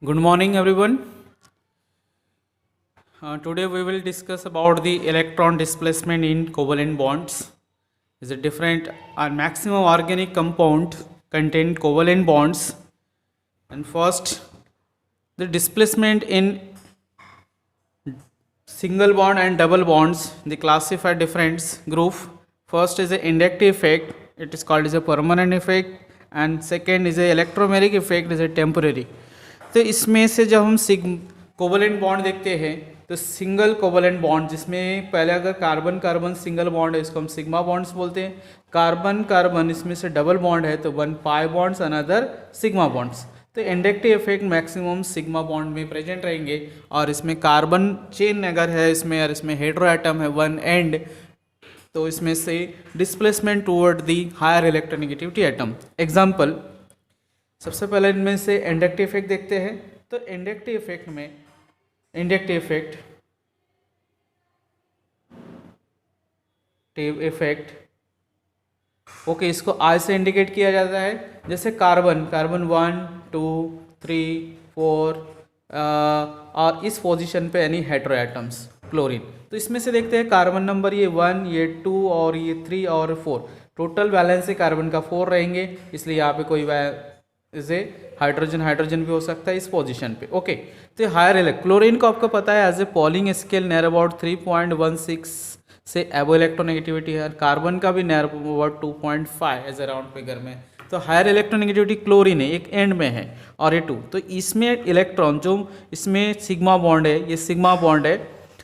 Good morning, everyone. Today we will discuss about the electron displacement in covalent bonds. Is a different maximum organic compound contain covalent bonds. And first, the displacement in single bond and double bonds. They classify different group. First is the inductive effect. It is called as a permanent effect. And second is a electromagnetic effect. Is a temporary. तो इसमें से जब हम covalent bond देखते हैं तो single covalent bond जिसमें पहले अगर कार्बन कार्बन सिंगल बॉन्ड है इसको हम सिग्मा बॉन्ड्स बोलते हैं। कार्बन कार्बन इसमें से डबल बॉन्ड है तो one pi bonds another sigma bonds. तो inductive effect maximum sigma bond में प्रेजेंट रहेंगे और इसमें कार्बन चेन अगर है इसमें और इसमें हेटेरो एटम है वन एंड तो इसमें से displacement toward the higher electronegativity atom. Example सबसे पहले इनमें से इंडक्टिव इफेक्ट देखते हैं। तो इंडक्टिव इफेक्ट में इंडक्टिव इफेक्ट ओके इसको आई से इंडिकेट किया जाता है। जैसे कार्बन 1 2 3 4 और इस पोजीशन पे यानी हेटेरो एटम्स क्लोरीन। तो इसमें से देखते हैं कार्बन नंबर ये 1 ये 2 और ये 3 और 4 टोटल बैलेंस है कार्बन का 4 रहेंगे इसलिए यहाँ पे कोई इसे हाइड्रोजन भी हो सकता है इस पोजीशन पे। ओके तो हायर क्लोरीन को आपको पता है as a Pauling scale near about 3.16 से एबो इलेक्ट्रोनेगेटिविटी है। कार्बन का भी near about 2.5 as around figure में। तो हायर इलेक्ट्रोनेगेटिविटी क्लोरीन है एक एंड में है और ये 2। तो इसमें इलेक्ट्रॉन जो इसमें सिग्मा बॉन्ड है ये सिग्मा बॉन्ड है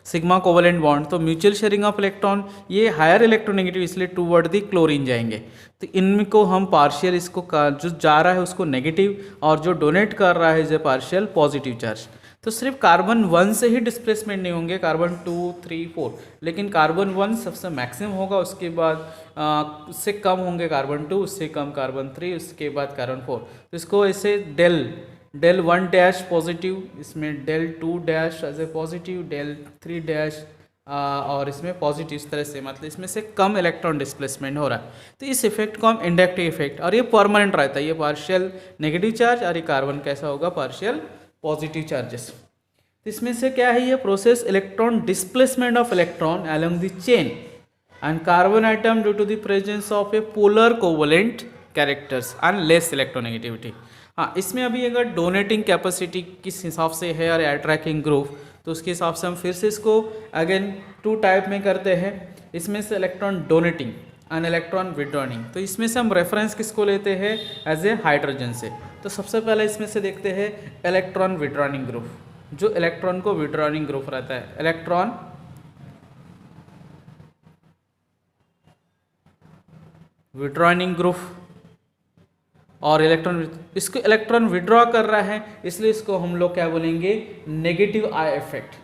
सिग्मा कोवलेंट बॉन्ड। तो म्यूचुअल शेयरिंग ऑफ इलेक्ट्रॉन ये हायर इलेक्ट्रोनेगेटिव इसलिए टूवर्ड दी क्लोरीन जाएंगे। तो इनको हम पार्शियल इसको जो जा रहा है उसको नेगेटिव और जो डोनेट कर रहा है is a partial positive charge. तो सिर्फ कार्बन 1 से ही डिस्प्लेसमेंट नहीं होंगे कार्बन 2 3 4 लेकिन कार्बन 1 सबसे मैक्सिमम होगा उसके बाद उससे कम होंगे कार्बन 2 उससे कम कार्बन 3 उसके बाद कार्बन 4। तो इसको ऐसे डेल 1 डैश पॉजिटिव इसमें del 2 dash as a positive del 3 dash और इसमें पॉजिटिव इस तरह से मतलब इसमें से कम इलेक्ट्रॉन डिस्प्लेसमेंट हो रहा है। तो इस इफेक्ट को हम इंडक्टिव इफेक्ट और ये परमानेंट रहता है ये पार्शियल नेगेटिव चार्ज और ये कार्बन कैसा होगा पार्शियल पॉजिटिव चार्जेस। तो इसमें से क्या है ये process electron displacement of electron along the chain and carbon atom due to the presence of a polar covalent characters and less electronegativity. हाँ इसमें अभी अगर डोनेटिंग कैपेसिटी किस हिसाब से है और अट्रैक्टिंग ग्रुप तो उसके हिसाब से हम फिर से इसको अगेन 2 टाइप में करते हैं। इसमें से electron donating and electron withdrawing. तो इसमें से हम रेफरेंस किसको लेते हैं एज ए हाइड्रोजन से। तो सबसे पहले इसमें से देखते हैं इलेक्ट्रॉन विड्रॉइंग ग्रुप जो इलेक्ट्रॉन को विड्रॉइंग ग्रुप रहता है इलेक्ट्रॉन विड्रॉइंग ग्रुप और इसको इलेक्ट्रॉन विड्रॉ कर रहा है इसलिए इसको हम लोग क्या बोलेंगे नेगेटिव आई इफेक्ट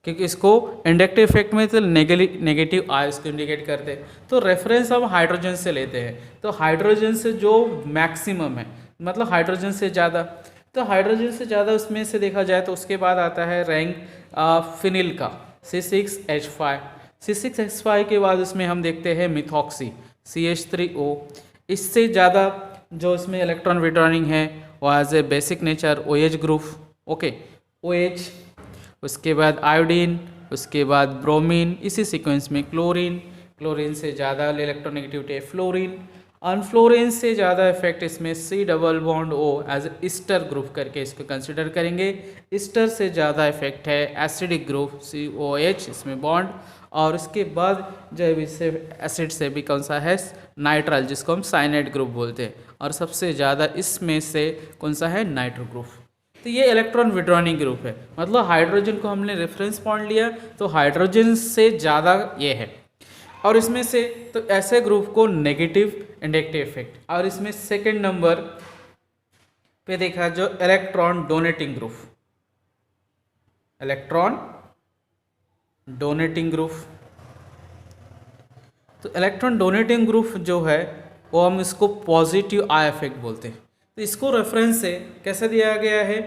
क्योंकि इसको इंडक्टिव इफेक्ट में तो नेगेटिव आई इसको इंडिकेट करते हैं। तो रेफरेंस हम हाइड्रोजन से लेते हैं। तो हाइड्रोजन से जो मैक्सिमम है मतलब हाइड्रोजन से ज़्यादा तो हाइड्रोजन से ज़्यादा उसमें से देखा जाए तो उसके बाद आता है रैंक फिनिल का C6H5 C6H5 के बाद उसमें हम देखते हैं मिथॉक्सी CH3O। इससे ज़्यादा जो इसमें इलेक्ट्रॉन विड्रॉइंग है वो as a basic nature OH group. Okay OH उसके बाद आयोडीन उसके बाद ब्रोमीन इसी सीक्वेंस में क्लोरीन से ज़्यादा इलेक्ट्रोनेगेटिविटी है फ्लोरीन और फ्लोरीन से ज़्यादा इफेक्ट इसमें C double bond O as ester group करके इसको कंसिडर करेंगे। ईस्टर से ज़्यादा इफेक्ट है एसिडिक ग्रुप COH इसमें बॉन्ड और उसके बाद जब इससे एसिड से भी कौन सा है नाइट्रल जिसको हम साइनाइड ग्रुप बोलते हैं और सबसे ज़्यादा इसमें से कौन सा है नाइट्रो ग्रुप। तो ये इलेक्ट्रॉन विड्रॉइंग ग्रुप है मतलब हाइड्रोजन को हमने रेफरेंस पॉइंट लिया तो हाइड्रोजन से ज़्यादा ये है और इसमें से तो ऐसे ग्रुप को नेगेटिव इंडक्टिव इफेक्ट। और इसमें सेकंड नंबर पे देखा जो electron donating group electron donating group. तो इलेक्ट्रॉन डोनेटिंग ग्रुप जो है वो हम इसको पॉजिटिव आई इफेक्ट बोलते हैं। तो इसको रेफरेंस से कैसे दिया गया है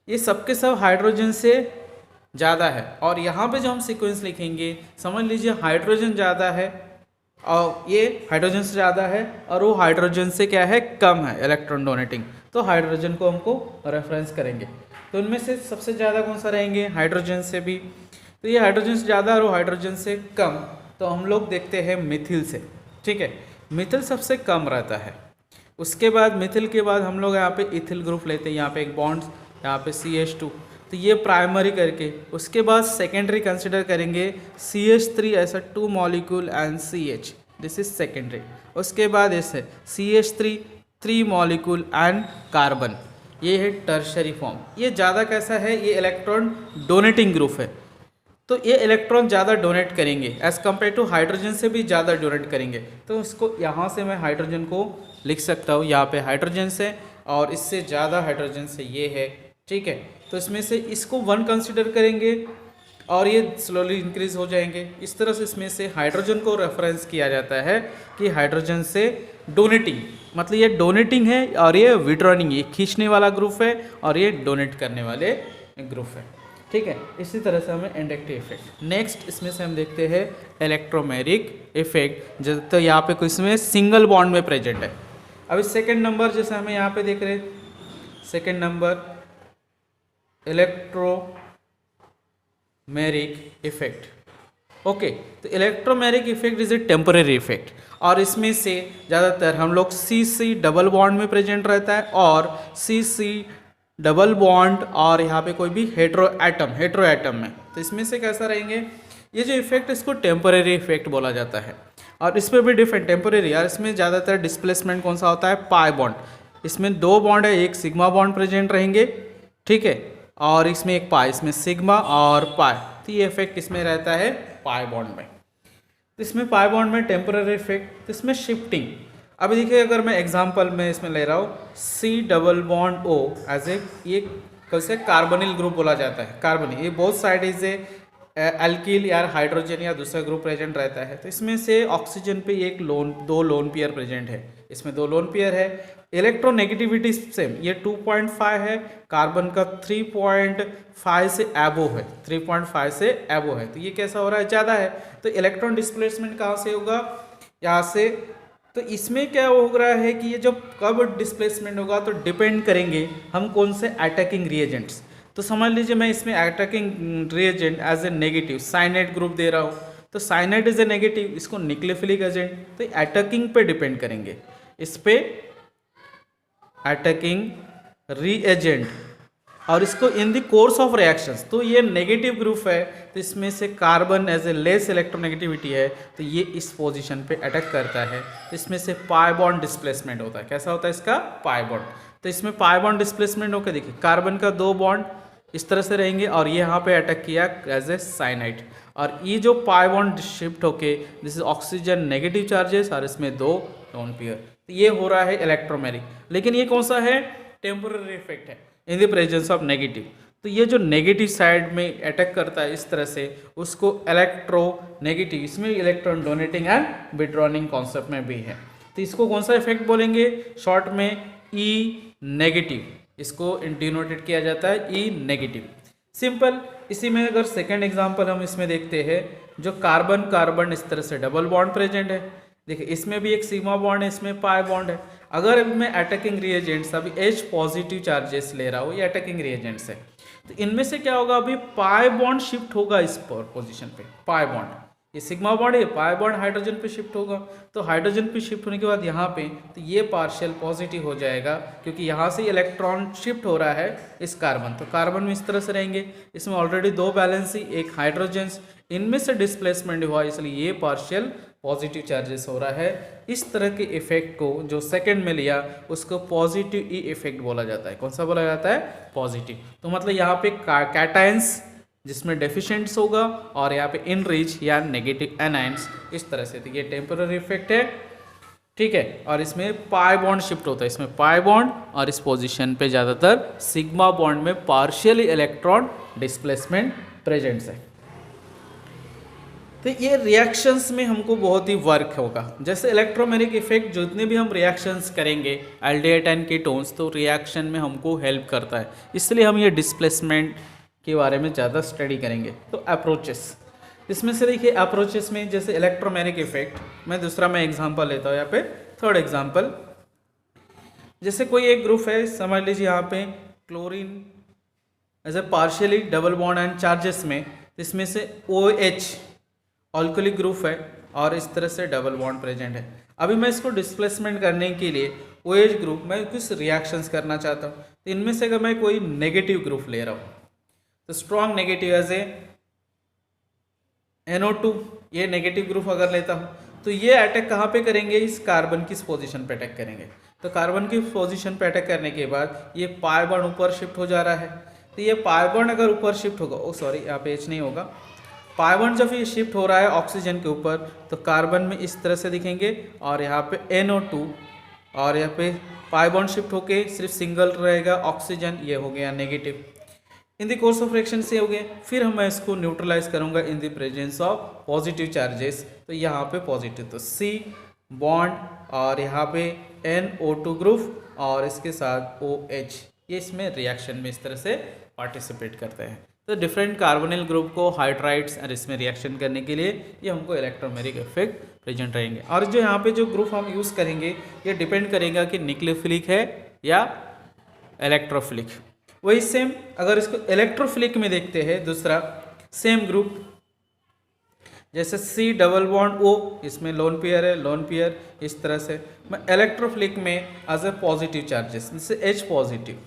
ये सबके सब हाइड्रोजन से ज़्यादा है और यहाँ पे जो हम सीक्वेंस लिखेंगे समझ लीजिए हाइड्रोजन ज़्यादा है और ये हाइड्रोजन से ज़्यादा है और वो हाइड्रोजन से क्या है कम है इलेक्ट्रॉन डोनेटिंग। तो हाइड्रोजन को हमको रेफरेंस करेंगे। तो इनमें से सबसे ज़्यादा कौन सा रहेंगे, हाइड्रोजन से भी। तो ये हाइड्रोजन से ज़्यादा और हाइड्रोजन से कम, तो हम लोग देखते हैं मिथिल से। ठीक है, मिथिल सबसे कम रहता है। उसके बाद मिथिल के बाद हम लोग यहाँ पे इथिल ग्रुप लेते हैं, यहाँ पे एक बॉन्ड, यहाँ पे CH2, तो ये प्राइमरी करके उसके बाद सेकेंडरी कंसिडर करेंगे CH3 ऐसा 2 molecule and CH, this is secondary. उसके बाद ऐसे CH3 3 मॉलिक्यूल एंड कार्बन, ये है टर्शरी फॉर्म। ये ज़्यादा कैसा है, ये इलेक्ट्रॉन डोनेटिंग ग्रुप है, तो ये इलेक्ट्रॉन ज़्यादा डोनेट करेंगे एज़ कम्पेयर टू हाइड्रोजन से भी ज़्यादा डोनेट करेंगे। तो इसको यहाँ से मैं हाइड्रोजन को लिख सकता हूँ, यहाँ पे हाइड्रोजन से और इससे ज़्यादा हाइड्रोजन से ये है। ठीक है, तो इसमें से इसको 1 कंसिडर करेंगे और ये स्लोली इंक्रीज हो जाएंगे। इस तरह से इसमें से हाइड्रोजन को रेफरेंस किया जाता है कि हाइड्रोजन से डोनेटिंग, मतलब ये डोनेटिंग है और ये विड्रॉनिंग, ये खींचने वाला ग्रुप है और ये डोनेट करने वाले ग्रुप है। ठीक है, इसी तरह से हमें इंडक्टिव इफेक्ट। नेक्स्ट इसमें से हम देखते हैं इलेक्ट्रोमेरिक इफेक्ट, तो यहाँ पे इसमें सिंगल बॉन्ड में प्रेजेंट है। अभी सेकेंड नंबर जैसे हमें यहाँ पे देख रहे हैं, second number electromeric effect. Okay, तो electromeric effect is a temporary effect और इसमें से ज़्यादातर हम लोग CC डबल बॉन्ड में प्रेजेंट रहता है और CC डबल बॉन्ड और यहाँ पे कोई भी हेट्रो एटम में। तो इसमें से कैसा रहेंगे, ये जो इफेक्ट इसको टेम्परेरी इफेक्ट बोला जाता है। और इसमें भी डिफरेंट टेम्परेरी, और इसमें ज़्यादातर डिस्प्लेसमेंट कौन सा होता है, पाई बॉन्ड। इसमें 2 बॉन्ड है, एक सिग्मा बॉन्ड प्रेजेंट रहेंगे, ठीक है, और इसमें एक पाई, इसमें सिग्मा और पाई, तो ये इफेक्ट इसमें रहता है पाई बॉन्ड में। तो इसमें पाई बॉन्ड में टेम्परेरी इफेक्ट, तो इसमें शिफ्टिंग। अभी देखिए, अगर मैं एग्जांपल में इसमें ले रहा हूँ C double bond O as a, ये कैसे कार्बोनिल ग्रुप बोला जाता है, कार्बोनिल, ये both side is a alkyl या हाइड्रोजन या दूसरा ग्रुप प्रेजेंट रहता है। तो इसमें से ऑक्सीजन पे एक दो लोन पेयर प्रेजेंट है, इसमें 2 लोन पेयर है। इलेक्ट्रोनेगेटिविटी सेम, ये 2.5 है, कार्बन का 3.5 से एबो है, 3.5 से एबो है। तो ये कैसा हो रहा है, ज़्यादा है। तो इलेक्ट्रॉन डिस्प्लेसमेंट कहाँ से होगा, यहाँ से। तो इसमें क्या हो रहा है कि ये जब कब डिस्प्लेसमेंट होगा तो डिपेंड करेंगे हम कौन से अटैकिंग रिएजेंट्स। तो समझ लीजिए मैं इसमें attacking reagent as a negative cyanide group दे रहा हूँ, तो साइनाइड इज ए नेगेटिव, इसको न्यूक्लियोफिलिक एजेंट, तो अटैकिंग पे डिपेंड करेंगे, इस पे अटैकिंग रिएजेंट और इसको in the course of reactions. तो ये नेगेटिव ग्रुप है, तो इसमें से carbon as a less electronegativity है, तो ये इस पोजीशन पे अटैक करता है, तो इसमें से पाई बॉन्ड डिस्प्लेसमेंट होता है। कैसा होता है इसका, पाई बॉन्ड। तो इसमें पाई बॉन्ड डिस्प्लेसमेंट होकर देखिए, कार्बन का 2 बॉन्ड इस तरह से रहेंगे और ये यहाँ पे अटैक किया एज ए साइनाइड, और ये जो पाई बॉन्ड शिफ्ट होके this is oxygen negative charges और इसमें 2 लोन पेयर, तो ये हो रहा है इलेक्ट्रोमेरिक। लेकिन ये कौन सा है, टेम्पोररी इफेक्ट है in the presence of negative. तो ये जो नेगेटिव साइड में अटैक करता है इस तरह से, उसको इलेक्ट्रोनेगेटिव, इसमें इलेक्ट्रॉन डोनेटिंग एंड विड्रॉनिंग कॉन्सेप्ट में भी है। तो इसको कौन सा इफेक्ट बोलेंगे, शॉर्ट में E नेगेटिव, इसको डिनोटेड किया जाता है E नेगेटिव, सिंपल। इसी में अगर सेकेंड एग्जांपल हम इसमें देखते हैं, जो कार्बन कार्बन इस तरह से डबल बॉन्ड प्रेजेंट है, देखिए इसमें भी एक सिग्मा बॉन्ड है, इसमें पाई बॉन्ड है। अगर मैं अटैकिंग रिएजेंट्स अभी H पॉजिटिव चार्जेस ले रहा हूँ, ये अटैकिंग रिएजेंट्स है, तो इनमें से क्या होगा, अभी पाई बॉन्ड शिफ्ट होगा इस पोजीशन पे, पाई बॉन्ड, ये सिग्मा बॉन्ड है, पाई बॉन्ड हाइड्रोजन पे शिफ्ट होगा। तो हाइड्रोजन पे शिफ्ट होने के बाद यहाँ पे, तो ये पार्शियल पॉजिटिव हो जाएगा, क्योंकि यहाँ से इलेक्ट्रॉन शिफ्ट हो रहा है इस कार्बन, तो कार्बन में इस तरह से रहेंगे, इसमें ऑलरेडी 2 बैलेंस ही, एक हाइड्रोजन, इनमें से डिस्प्लेसमेंट हुआ, इसलिए ये पार्शियल पॉजिटिव चार्जेस हो रहा है। इस तरह के इफेक्ट को जो सेकंड में लिया उसको पॉजिटिव ई इफेक्ट बोला जाता है। कौन सा बोला जाता है, पॉजिटिव। तो मतलब यहाँ पे कैटायंस जिसमें डेफिशिएंट्स होगा और यहाँ पे इनरिच या नेगेटिव एनायंस, इस तरह से। तो ये टेम्पररी इफेक्ट है, ठीक है। और इसमें पाई बॉन्ड शिफ्ट होता है, इसमें पाई बॉन्ड, और इस पोजीशन पे ज़्यादातर सिग्मा बॉन्ड में पार्शियली इलेक्ट्रॉन डिस्प्लेसमेंट प्रेजेंट्स है। तो ये रिएक्शंस में हमको बहुत ही वर्क होगा। जैसे इलेक्ट्रोमेरिक इफेक्ट, जितने भी हम रिएक्शंस करेंगे एल्डिहाइड एंड कीटोन्स, तो रिएक्शन में हमको हेल्प करता है, इसलिए हम ये डिस्प्लेसमेंट के बारे में ज़्यादा स्टडी करेंगे। तो अप्रोचेस, इसमें से देखिए अप्रोचेस में जैसे इलेक्ट्रोमेरिक इफेक्ट, मैं दूसरा एग्जांपल लेता हूँ यहाँ पे, थर्ड एग्जांपल। जैसे कोई एक ग्रुप है, समझ लीजिए यहाँ पे chlorine as a partially double bond and charges में, तो इसमें से OH अल्कोहलिक ग्रुप है और इस तरह से डबल बॉन्ड प्रेजेंट है। अभी मैं इसको डिस्प्लेसमेंट करने के लिए OH ग्रुप में कुछ रिएक्शंस करना चाहता हूँ, तो इनमें से अगर मैं कोई नेगेटिव ग्रुप ले रहा हूँ तो strong negative as a NO2, ये नेगेटिव ग्रुप अगर लेता हूँ तो ये अटैक कहाँ पे करेंगे, इस कार्बन की पोजीशन पे अटैक करेंगे। तो कार्बन की पोजीशन पे अटैक करने के बाद ये पाई बॉन्ड ऊपर शिफ्ट हो जा रहा है, तो ये पाई बॉन्ड अगर ऊपर शिफ्ट होगा, ओ सॉरी यहाँ पे H नहीं होगा, पाई बॉन्ड जब ये शिफ्ट हो रहा है ऑक्सीजन के ऊपर तो कार्बन में इस तरह से दिखेंगे और यहाँ पे NO2 और यहाँ पे पाई बॉन्ड शिफ्ट होके सिर्फ सिंगल रहेगा ऑक्सीजन, ये हो गया negative. In the course of reaction से हो गए, फिर मैं इसको न्यूट्रलाइज करूंगा in the presence of positive charges, तो यहाँ पे पॉजिटिव, तो C बॉन्ड और यहाँ पे NO2 ग्रुप और इसके साथ OH, ये इसमें रिएक्शन में इस तरह से पार्टिसिपेट करते हैं। तो डिफरेंट कार्बोनिल ग्रुप को हाइड्राइड्स और इसमें रिएक्शन करने के लिए ये हमको इलेक्ट्रोमेरिक इफेक्ट प्रेजेंट रहेंगे। और जो यहाँ पे जो ग्रुप हम यूज़ करेंगे ये डिपेंड करेगा कि न्यूक्लियोफिलिक है या इलेक्ट्रोफिलिक। वही सेम अगर इसको इलेक्ट्रोफिलिक में देखते हैं, दूसरा सेम ग्रुप जैसे C डबल बॉन्ड O, इसमें लोन पेयर है, लोन पेयर इस तरह से। मैं इलेक्ट्रोफिलिक में एज ए पॉजिटिव चार्जेस जैसे H पॉजिटिव,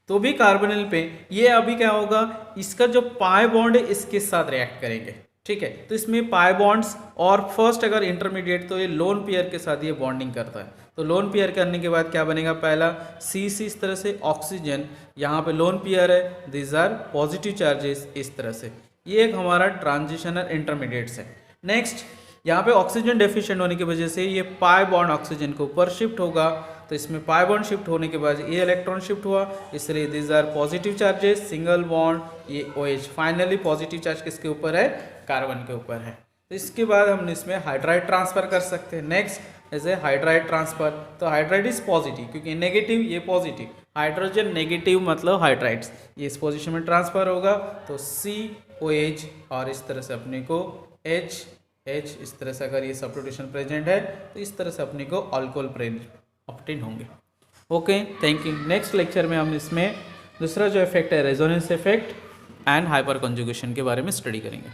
तो भी कार्बोनिल पे ये अभी क्या होगा, इसका जो पाई बॉन्ड है इसके साथ रिएक्ट करेंगे, ठीक है। तो इसमें पाई बॉन्ड्स और फर्स्ट अगर इंटरमीडिएट तो ये लोन पेयर के साथ ये बॉन्डिंग करता है। तो लोन पेयर करने के बाद क्या बनेगा, पहला C इस तरह से, ऑक्सीजन यहाँ पे लोन पेयर है, दिस आर पॉजिटिव चार्जेस इस तरह से। ये एक हमारा ट्रांजिशनल इंटरमीडिएट्स है। नेक्स्ट यहाँ पे ऑक्सीजन डेफिशिएंट होने की वजह से ये पाई बॉन्ड ऑक्सीजन के ऊपर शिफ्ट होगा, तो इसमें पाई बॉन्ड शिफ्ट होने के बाद ये इलेक्ट्रॉन शिफ्ट हुआ, इसलिए this are positive charges, single bond, ये OH। फाइनली पॉजिटिव चार्ज किसके ऊपर है, कार्बन के ऊपर है। तो इसके बाद हम इसमें हाइड्राइड ट्रांसफर कर सकते हैं। Next as a hydride transfer, तो हाइड्राइड इज पॉजिटिव क्योंकि नेगेटिव ये पॉजिटिव, हाइड्रोजन नेगेटिव मतलब हाइड्राइड्स, ये इस पोजीशन में ट्रांसफर होगा, तो COH और इस तरह से अपने को H इस तरह से अगर ये सब्स्टिट्यूशन प्रेजेंट है तो इस तरह से अपने को अल्कोहल ऑब्टेन होंगे। Okay, thank you. Next lecture में हम इसमें दूसरा जो इफेक्ट है resonance effect and hyper conjugation के बारे में स्टडी करेंगे।